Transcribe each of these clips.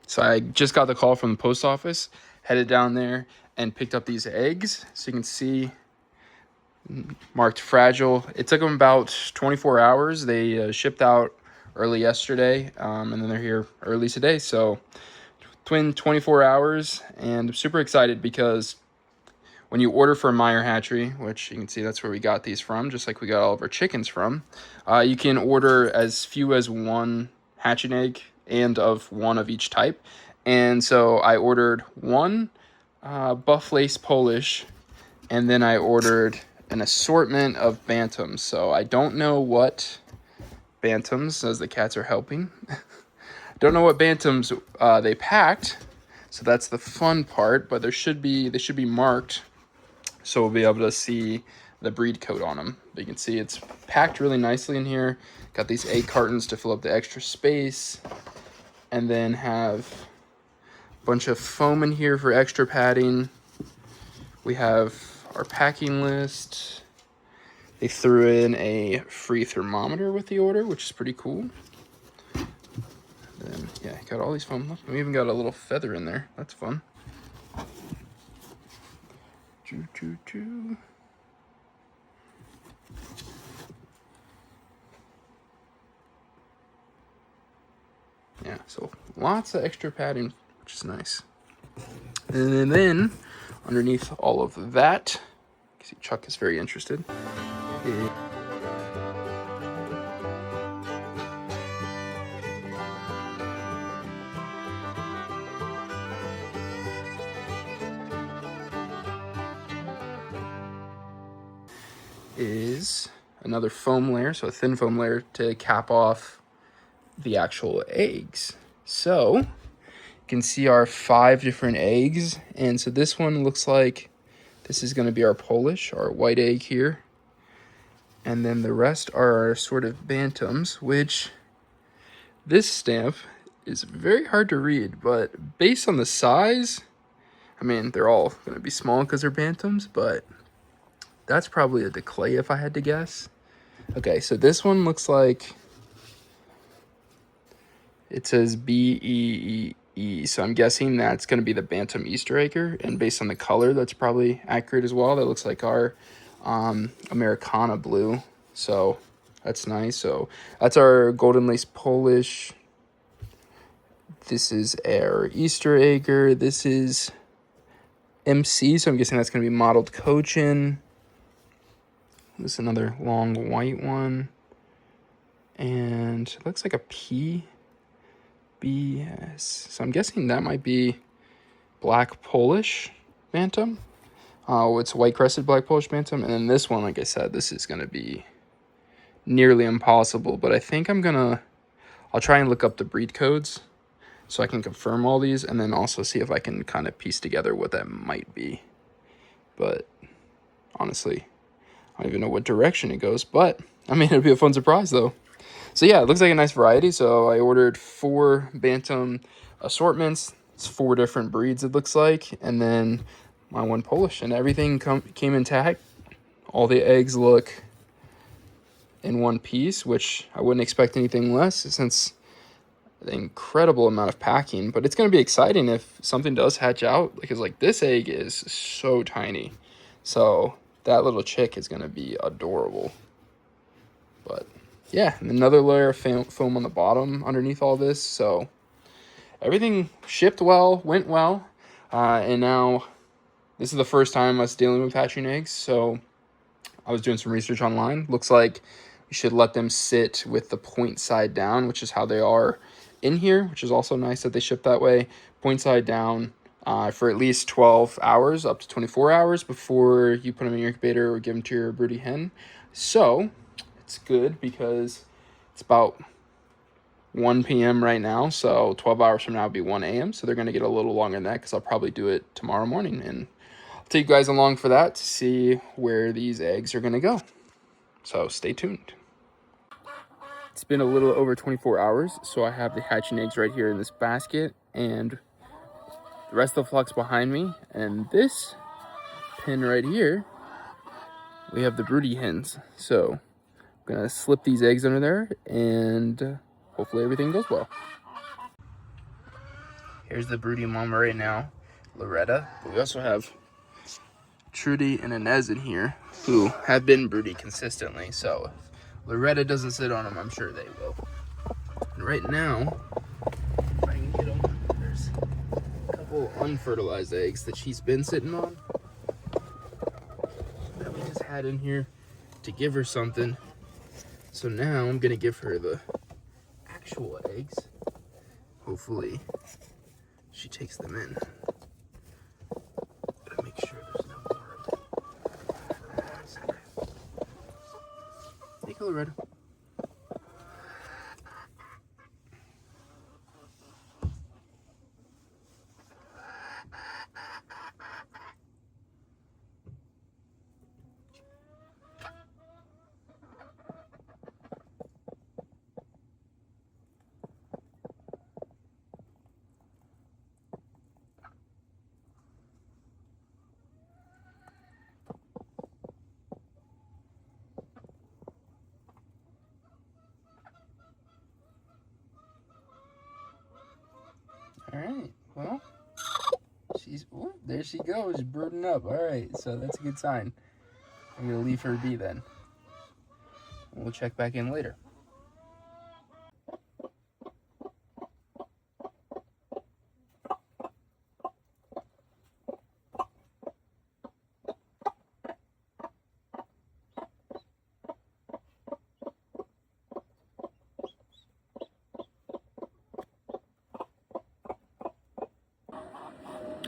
So I just got the call from the post office, headed down there and picked up these eggs. So you can see marked fragile. It took them about 24 hours. They shipped out early yesterday, and then they're here early today. So twin 24 hours, and I'm super excited because when you order from Meyer Hatchery, which you can see that's where we got these from, just like we got all of our chickens from, you can order as few as one hatching egg and of one of each type. And so I ordered one buff lace Polish, and then I ordered an assortment of bantams. So I don't know what bantams, as the cats are helping. Don't know what bantams they packed, so that's the fun part. But they should be marked, so we'll be able to see the breed code on them. But you can see it's packed really nicely in here. Got these egg cartons to fill up the extra space, and then have a bunch of foam in here for extra padding. We have our packing list. They threw in a free thermometer with the order, which is pretty cool. Then, yeah, got all these foam. Look, we even got a little feather in there. That's fun. Choo. Yeah, so lots of extra padding, which is nice. And then underneath all of that, you see Chuck is very interested. Is another foam layer, so a thin foam layer to cap off the actual eggs. So you can see our 5 different eggs, and so this one looks like this is going to be our Polish, our white egg here, and then the rest are our sort of bantams, which this stamp is very hard to read, but based on the size, I mean, they're all going to be small because they're bantams, but that's probably a declay if I had to guess. Okay, so this one looks like it says BEEE, so I'm guessing that's going to be the Bantam Easter egger, and based on the color, that's probably accurate as well. That looks like our Americana blue, so that's nice. So that's our golden lace Polish. This is our Easter egger. This is MC, so I'm guessing that's going to be mottled Cochin. This is another long white one, and it looks like a PBS. So I'm guessing that might be black Polish Bantam. It's white crested black Polish Bantam, and then this one, like I said, this is gonna be nearly impossible. But I think I'll try and look up the breed codes so I can confirm all these, and then also see if I can kind of piece together what that might be. But honestly, I don't even know what direction it goes, but I mean, it'll be a fun surprise though. So yeah, it looks like a nice variety. So I ordered 4 Bantam assortments. It's 4 different breeds, it looks like, and then my one Polish, and everything came intact. All the eggs look in one piece, which I wouldn't expect anything less since the incredible amount of packing. But it's going to be exciting if something does hatch out, because like this egg is so tiny. So that little chick is going to be adorable. But yeah, another layer of foam on the bottom underneath all this. So everything shipped well, went well. And now this is the first time us dealing with hatching eggs. So I was doing some research online. Looks like you should let them sit with the point side down, which is how they are in here, which is also nice that they ship that way. Point side down for at least 12 hours, up to 24 hours before you put them in your incubator or give them to your broody hen. So it's good because it's about 1 p.m. right now, so 12 hours from now will be 1 a.m. So they're going to get a little longer than that, because I'll probably do it tomorrow morning, and I'll take you guys along for that to see where these eggs are going to go. So stay tuned. It's been a little over 24 hours, so I have the hatching eggs right here in this basket, and the rest of the flock's behind me, and this pen right here, we have the broody hens. So I'm gonna slip these eggs under there, and hopefully everything goes well. Here's the broody mama right now, Loretta. But we also have Trudy and Inez in here who have been broody consistently. So if Loretta doesn't sit on them, I'm sure they will. And right now, if I can get them, there's a couple unfertilized eggs that she's been sitting on that we just had in here to give her something. So now I'm gonna give her the actual eggs. Hopefully she takes them in. Gotta make sure there's no more. Take a Loretta. All right, well, there she goes, brooding up. All right, so that's a good sign. I'm gonna leave her be then. And we'll check back in later.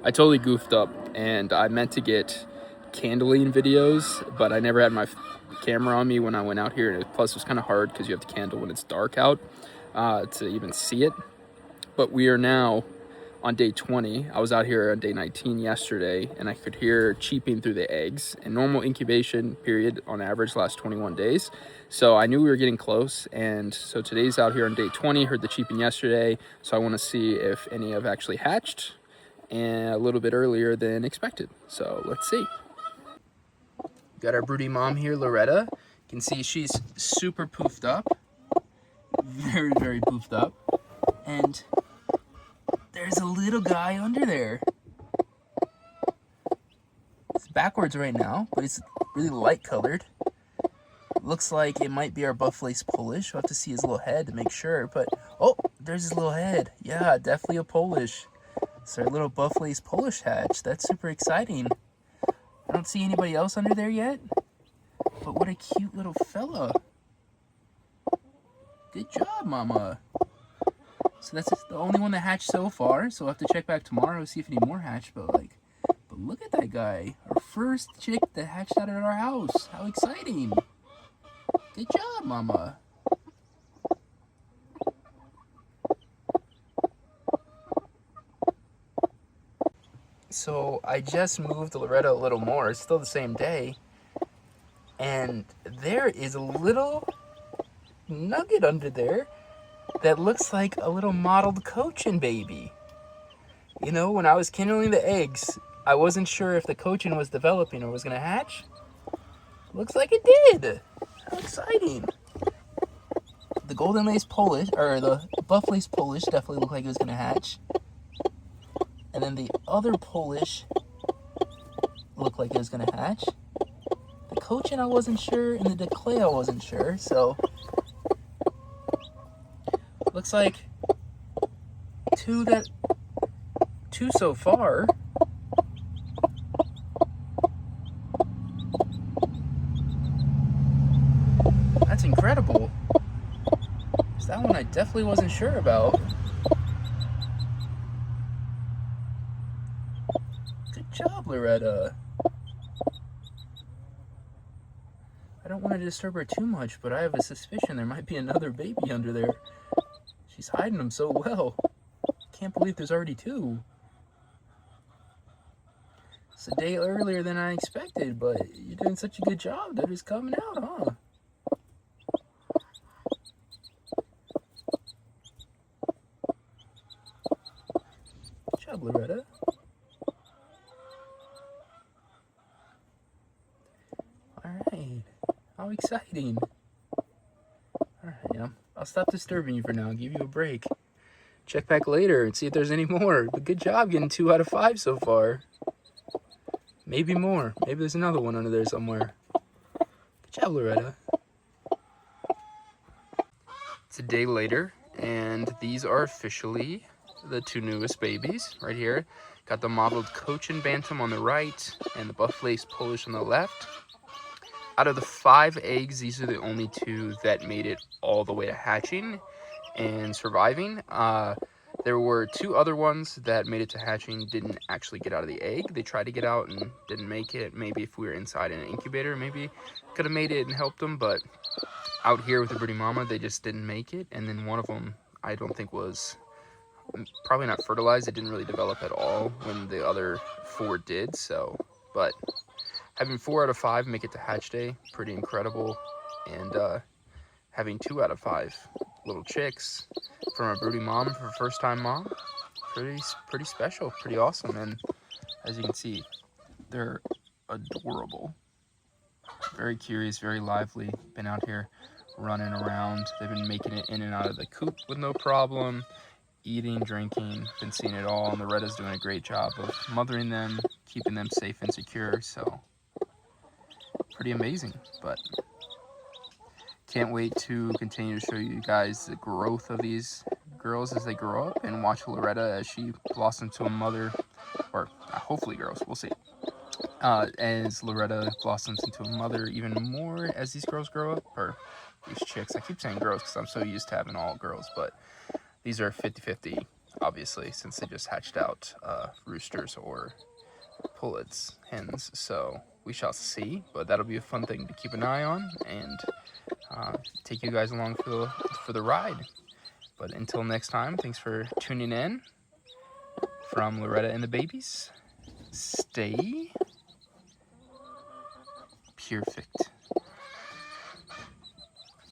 I totally goofed up, and I meant to get candling videos, but I never had my camera on me when I went out here, and plus it was kind of hard because you have the candle when it's dark out to even see it. But we are now on day 20. I was out here on day 19 yesterday, and I could hear cheeping through the eggs. And normal incubation period on average lasts 21 days. So I knew we were getting close, and so today's out here on day 20. Heard the cheeping yesterday, so I want to see if any have actually hatched, and a little bit earlier than expected. So let's see. Got our broody mom here, Loretta. You can see she's super poofed up. Very, very poofed up. And there's a little guy under there. It's backwards right now, but it's really light colored. Looks like it might be our buff-lace Polish. We'll have to see his little head to make sure, but oh, there's his little head. Yeah, definitely a Polish. It's our little buff-lace Polish hatch. That's super exciting. I don't see anybody else under there yet, but what a cute little fella. Good job, mama. So that's the only one that hatched so far, so we'll have to check back tomorrow, see if any more hatched, but look at that guy. Our first chick that hatched out at our house. How exciting. Good job, mama. So I just moved Loretta a little more. It's still the same day. And there is a little nugget under there that looks like a little mottled cochin baby. You know, when I was kindling the eggs, I wasn't sure if the cochin was developing or was going to hatch. Looks like it did. How exciting. The golden lace Polish, or the buff lace Polish definitely looked like it was going to hatch. And then the other Polish looked like it was going to hatch. The cochin I wasn't sure, and the declay I wasn't sure, so looks like two so far. That's incredible. That one I definitely wasn't sure about. Good job, Loretta. I don't want to disturb her too much, but I have a suspicion there might be another baby under there. She's hiding them so well. Can't believe there's already two. It's a day earlier than I expected, but you're doing such a good job. They're just coming out, huh? Good job, Loretta. Alright. How exciting. Alright, I'll stop disturbing you for now. I'll give you a break. check back later and see if there's any more. But good job getting 2 out of 5 so far. Maybe more. Maybe there's another one under there somewhere. Good job, Loretta. It's a day later, and these are officially the 2 newest babies right here. Got the mottled Cochin Bantam on the right and the Buff-Laced Polish on the left. Out of the 5 eggs, these are the only 2 that made it all the way to hatching and surviving. There were 2 other ones that made it to hatching, didn't actually get out of the egg. They tried to get out and didn't make it. Maybe if we were inside in an incubator, maybe could have made it and helped them, but out here with the broody mama, they just didn't make it. And then one of them, I don't think was, probably not fertilized. It didn't really develop at all when the other 4 did, so, but having 4 out of 5 make it to hatch day, pretty incredible. And having 2 out of 5 little chicks from a broody mom for first time mom, pretty special, pretty awesome. And as you can see, they're adorable, very curious, very lively. Been out here running around. They've been making it in and out of the coop with no problem, eating, drinking, been seeing it all. And Loretta's doing a great job of mothering them, keeping them safe and secure, so pretty amazing. But can't wait to continue to show you guys the growth of these girls as they grow up, and watch Loretta as she blossoms to a mother, or hopefully girls, we'll see. As Loretta blossoms into a mother even more as these girls grow up, or these chicks. I keep saying girls because I'm so used to having all girls, but these are 50-50, obviously, since they just hatched out roosters or pullets, hens. So we shall see, but that'll be a fun thing to keep an eye on, and take you guys along for the ride. But until next time, thanks for tuning in. From Loretta and the babies, stay Pyrfect.